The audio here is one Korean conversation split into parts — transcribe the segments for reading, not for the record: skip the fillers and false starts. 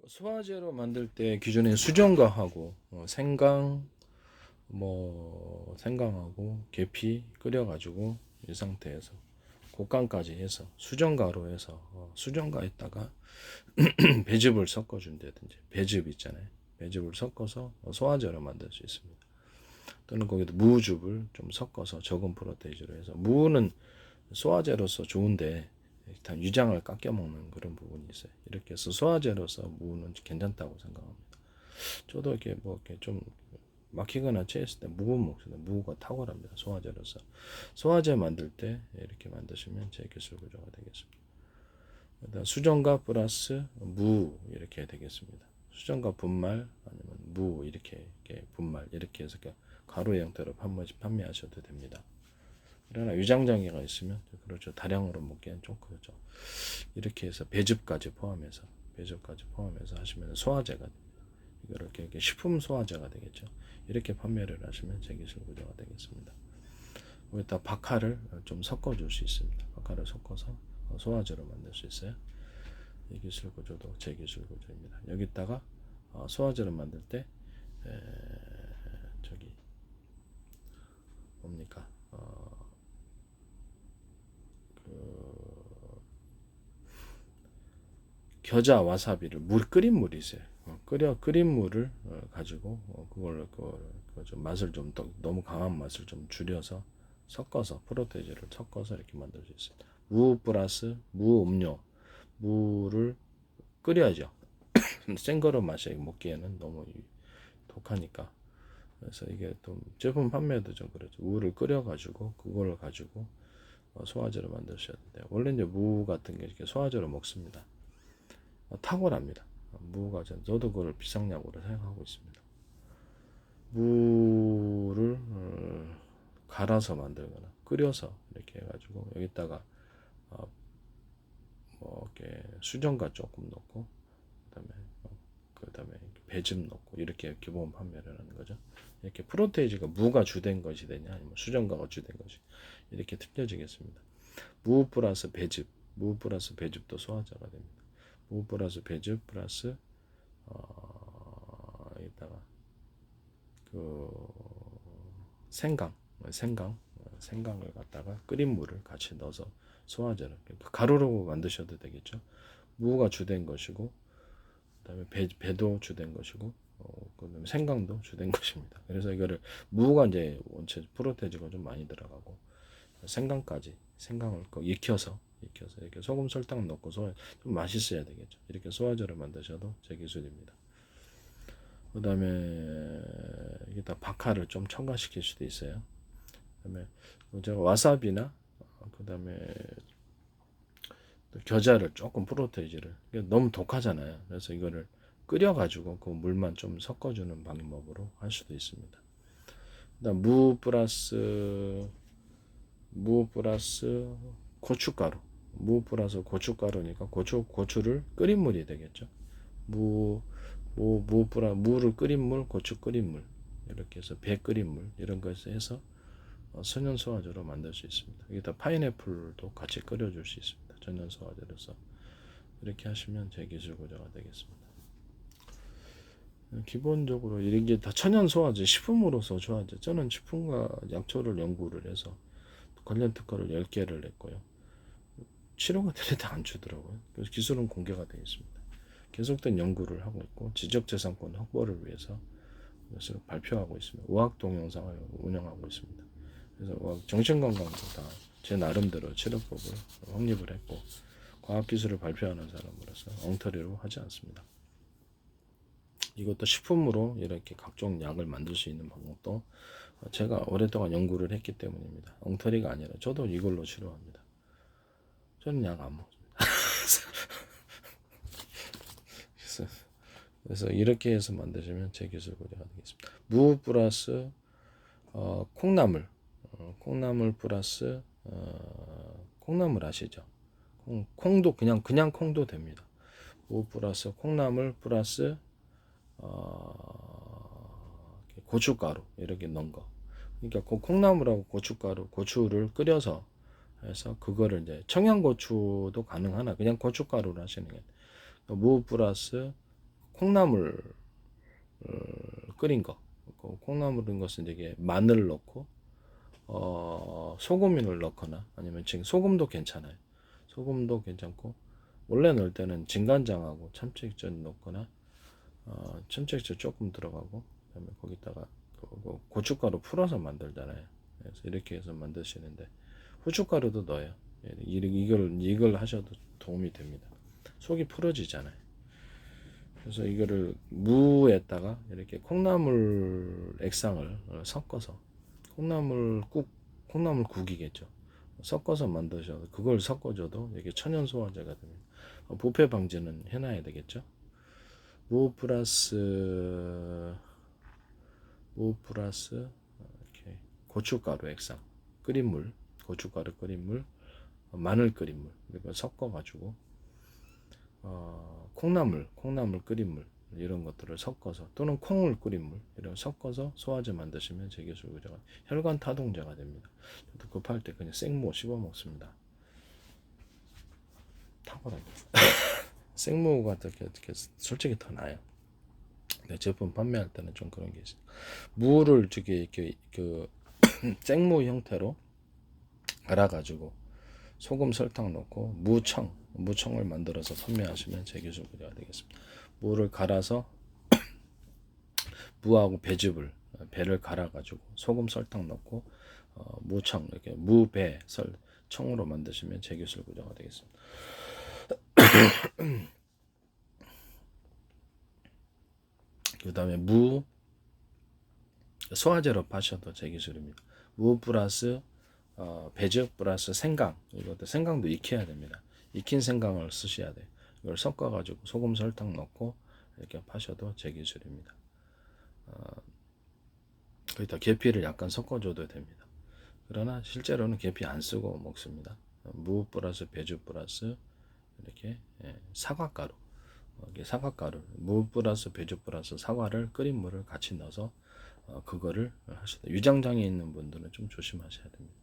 소화제로 만들 때 기존에 수정과하고 생강 생강하고 계피 끓여가지고 이 상태에서 곶감까지 해서 수정가로 해서 수정가에다가 배즙을 섞어준다든지 배즙 있잖아요. 배즙을 섞어서 소화제로 만들 수 있습니다. 또는 거기다 무즙을 좀 섞어서 적은 프로테이지로 해서 무는 소화제로서 좋은데 일단 위장을 깎여 먹는 그런 부분이 있어요. 이렇게 해서 소화제로서 무는 괜찮다고 생각합니다. 저도 이렇게 이렇게 좀 막히거나 체했을 때 무는 먹습니다. 무가 탁월합니다. 소화제로서. 소화제 만들 때 이렇게 만드시면 제 기술 구조가 되겠습니다. 일단 수정과 플러스 무 이렇게 되겠습니다. 수정과 분말 아니면 무 이렇게 분말 이렇게 해서 가루 형태로 판매하셔도 됩니다. 그러나 위장장애가 있으면 그렇죠. 다량으로 먹기엔 좀 그렇죠. 이렇게 해서 배즙까지 포함해서 하시면 소화제가 됩니다. 이거를 이렇게 식품 소화제가 되겠죠. 이렇게 판매를 하시면 제 기술 구조가 되겠습니다. 여기다 박하를 좀 섞어줄 수 있습니다. 박하를 섞어서 소화제로 만들 수 있어요. 이 기술 구조도 제 기술 구조입니다. 여기다가 소화제를 만들 때 저기 뭡니까 겨자 와사비를 끓인 물이 있어요. 끓인 물을 가지고 그좀 맛을 좀 너무 강한 맛을 좀 줄여서 섞어서 프로테이즈를 섞어서 이렇게 만들 수 있습니다. 무 플러스 무 음료 무를 끓여야죠. 센 거로 마셔 먹기에는 너무 독하니까. 그래서 이게 또 제품 판매도 좀 그렇죠. 무를 끓여가지고 그걸 가지고 소화제로 만드셔야 돼요. 원래 이제 무 같은 게 이렇게 소화제로 먹습니다. 탁월합니다. 무가 저도 그걸 비상약으로 사용하고 있습니다. 무를 갈아서 만들거나 끓여서 이렇게 해가지고 여기다가 이렇게 수정가 조금 넣고 그다음에 배즙 넣고 이렇게 기본 판매를 하는 거죠. 이렇게 프로테이지가 무가 주된 것이 되냐 아니면 수정가가 주된 것이 이렇게 틀려지겠습니다. 무 플러스 배즙, 무 플러스 배즙도 소화자가 됩니다. 무 플러스 배즙 플러스 여기다가 그 생강을 갖다가 끓인 물을 같이 넣어서 소화제를 가루로 만드셔도 되겠죠. 무가 주된 것이고 그다음에 배도 주된 것이고 그다음에 생강도 주된 것입니다. 그래서 이거를 무가 이제 원체 프로테이지가 좀 많이 들어가고 생강을 익혀서 이렇게 소금 설탕 넣고 좀 맛있어야 되겠죠. 이렇게 소화제를 만드셔도 제 기술입니다. 그다음에 여기다 박하를 좀 첨가시킬 수도 있어요. 그다음에 제가 와사비나 그다음에 겨자를 조금 프로테이지를 너무 독하잖아요. 그래서 이거를 끓여가지고 그 물만 좀 섞어주는 방법으로 할 수도 있습니다. 그다음 무 플러스 고춧가루, 무 플러스 고춧가루니까 고추를 끓인 물이 되겠죠. 무를 끓인 물, 고추 끓인 물 이렇게 해서 배 끓인 물 이런 것을 해서 천연 소화제로 만들 수 있습니다. 여기다 파인애플도 같이 끓여줄 수 있습니다. 천연 소화제로서 이렇게 하시면 제 기술 구조가 되겠습니다. 기본적으로 이런 게 다 천연 소화제, 식품으로서 소화제. 저는 식품과 약초를 연구를 해서 관련 특허를 10개를 냈고요. 치료가 되는데 안 주더라고요. 그래서 기술은 공개가 되어 있습니다. 계속된 연구를 하고 있고 지적재산권 확보를 위해서 이것을 발표하고 있습니다. 의학 동영상을 운영하고 있습니다. 그래서 정신건강도 다 제 나름대로 치료법을 확립을 했고 과학기술을 발표하는 사람으로서 엉터리로 하지 않습니다. 이것도 식품으로 이렇게 각종 약을 만들 수 있는 방법도 제가 오랫동안 연구를 했기 때문입니다. 엉터리가 아니라 저도 이걸로 치료합니다. 저는 약 안 먹습니다. 그래서 이렇게 해서 만드시면 제 기술 구조가 되겠습니다. 무 플러스 콩나물 플러스 콩나물 아시죠? 콩도 그냥 콩도 됩니다. 무 플러스 콩나물 플러스 고춧가루 이렇게 넣은 거. 그러니까 그 콩나물하고 고추를 끓여서 해서 그거를 이제 청양고추도 가능하나 그냥 고춧가루를 하시는 게 무 플러스 콩나물 끓인 거. 콩나물 끓인 것은 이게 마늘 넣고 소금을 넣거나 아니면 지금 소금도 괜찮아요. 소금도 괜찮고 원래 넣을 때는 진간장하고 참치액젓 넣거나 참치액젓 조금 들어가고 그다음에 거기다가 고춧가루 풀어서 만들잖아요. 그래서 이렇게 해서 만드시는데 후춧가루도 넣어요. 이걸 하셔도 도움이 됩니다. 속이 풀어지잖아요. 그래서 이거를 무에다가 이렇게 콩나물 액상을 섞어서 콩나물국이겠죠. 섞어서 만드셔도 그걸 섞어줘도 이게 천연 소화제가 됩니다. 부패 방지는 해놔야 되겠죠. 무 플러스 이렇게 고춧가루 액상 끓인 물, 고춧가루 끓인 물, 마늘 끓인 물 이걸 섞어가지고 콩나물 끓인 물 이런 것들을 섞어서 또는 콩을 끓인 물 이런 섞어서 소화제 만드시면 제기술구제가 혈관 타동제가 됩니다. 저도 급할 때 그냥 생무 씹어 먹습니다. 탁월하게 생무가 이렇게 솔직히 더 나아요. 내 제품 판매할 때는 좀 그런 게 있어요. 무를 이렇게 생무 형태로 갈아가지고 소금 설탕 넣고 무청을 만들어서 판매하시면 제기술구제가 되겠습니다. 무를 갈아서 무하고 배를 갈아가지고 소금 설탕 넣고 무청 이렇게 무배 청으로 만드시면 제기술구제가 되겠습니다. 그 다음에 무 소화제로 파셔도 제기술입니다. 무 플러스 배즙 플러스 생강 이것도 생강도 익혀야 됩니다. 익힌 생강을 쓰셔야 돼요. 이걸 섞어가지고 소금 설탕 넣고 이렇게 파셔도 제기술입니다. 거기다 계피를 약간 섞어줘도 됩니다. 그러나 실제로는 계피 안 쓰고 먹습니다. 무 플러스 배즙 플러스 이렇게 사과가루 무 플러스 배즙 플러스 사과를 끓인 물을 같이 넣어서 그거를 하시다. 위장장애 있는 분들은 좀 조심하셔야 됩니다.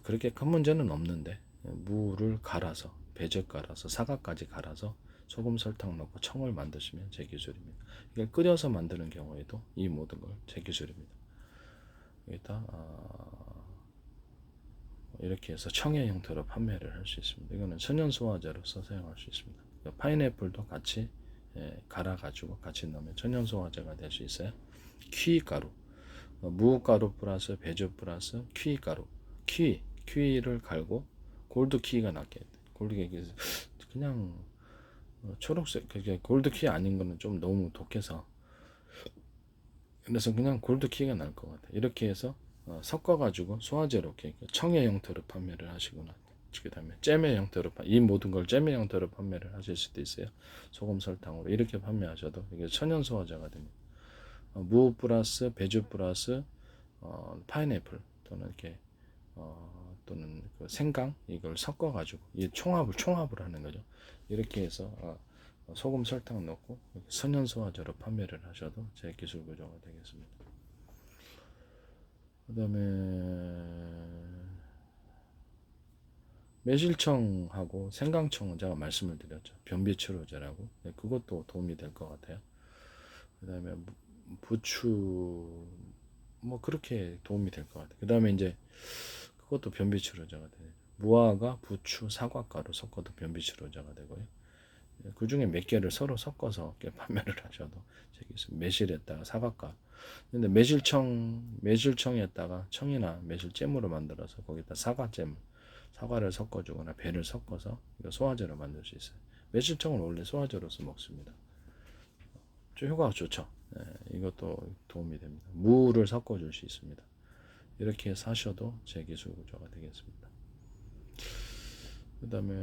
그렇게 큰 문제는 없는데 무를 갈아서 배즙 갈아서 사과까지 갈아서 소금 설탕 넣고 청을 만드시면 제기술입니다. 이걸 끓여서 만드는 경우에도 이 모든 걸 제기술입니다. 여기다 이렇게 해서 청의 형태로 판매를 할 수 있습니다. 이거는 천연 소화제로서 사용할 수 있습니다. 파인애플도 같이 갈아가지고 같이 넣으면 천연 소화제가 될 수 있어요. 키위가루, 무가루 플러스 배즙 플러스 키위가루, 키위를 갈고 골드 키위가 낫게 골드 키위 그냥 초록색 그게 골드 키위 아닌 거는 좀 너무 독해서 그래서 그냥 골드 키위가 날 것 같아요. 이렇게 해서 섞어가지고 소화제로 이렇게 청의 형태로 판매를 하시거나 그 다음에 잼의 형태로 이 모든 걸 잼의 형태로 판매를 하실 수도 있어요. 소금 설탕으로 이렇게 판매하셔도 이게 천연 소화제가 됩니다. 무 플러스 배즙 플러스 파인애플 또는 이렇게 또는 그 생강 이걸 섞어가지고 이 총합을 하는 거죠. 이렇게 해서 소금 설탕 넣고 천연 소화제로 판매를 하셔도 제 기술 구조가 되겠습니다. 그 다음에 매실청하고 생강청은 제가 말씀을 드렸죠. 변비치료제라고. 그것도 도움이 될 것 같아요. 그 다음에 부추 뭐 그렇게 도움이 될 것 같아요. 그 다음에 이제 그것도 변비치료제가 돼요. 무화과, 부추, 사과가루 섞어도 변비치료제가 되고요. 그 중에 몇 개를 서로 섞어서 판매를 하셔도 매실에다가 사과가루. 근데 매실청에다가 청이나 매실잼으로 만들어서 거기다 사과를 섞어주거나 배를 섞어서 이거 소화제로 만들 수 있어요. 매실청은 원래 소화제로서 먹습니다. 좀 효과가 좋죠. 이것도 도움이 됩니다. 무를 섞어줄 수 있습니다. 이렇게 해서 하셔도 제기술 구조가 되겠습니다. 그 다음에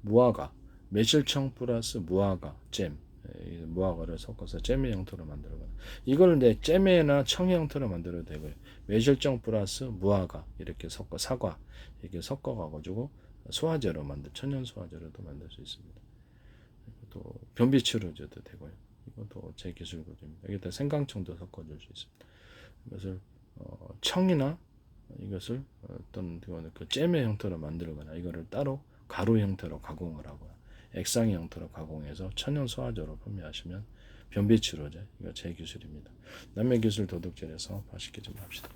무화과, 매실청 플러스 무화과 잼, 무화과를 섞어서 잼의 형태로 만들거나 이걸 내 잼에나 청의 형태로 만들어도 되고요. 매실청 플러스 무화과 이렇게 섞어 사과 이렇게 섞어가지고 소화제로 천연 소화제로도 만들 수 있습니다. 또 변비치료제도 되고요. 이것도 제 기술거든요. 여기다 생강청도 섞어줄 수 있습니다. 이것을 청이나 이것을 어떤 그 잼의 형태로 만들거나 이거를 따로 가루 형태로 가공을 하고요. 액상의 형태로 가공해서 천연 소화제로 판매하시면 변비 치료제, 이거 제 기술입니다. 남의 기술 도둑질해서 맛있게 좀 합시다.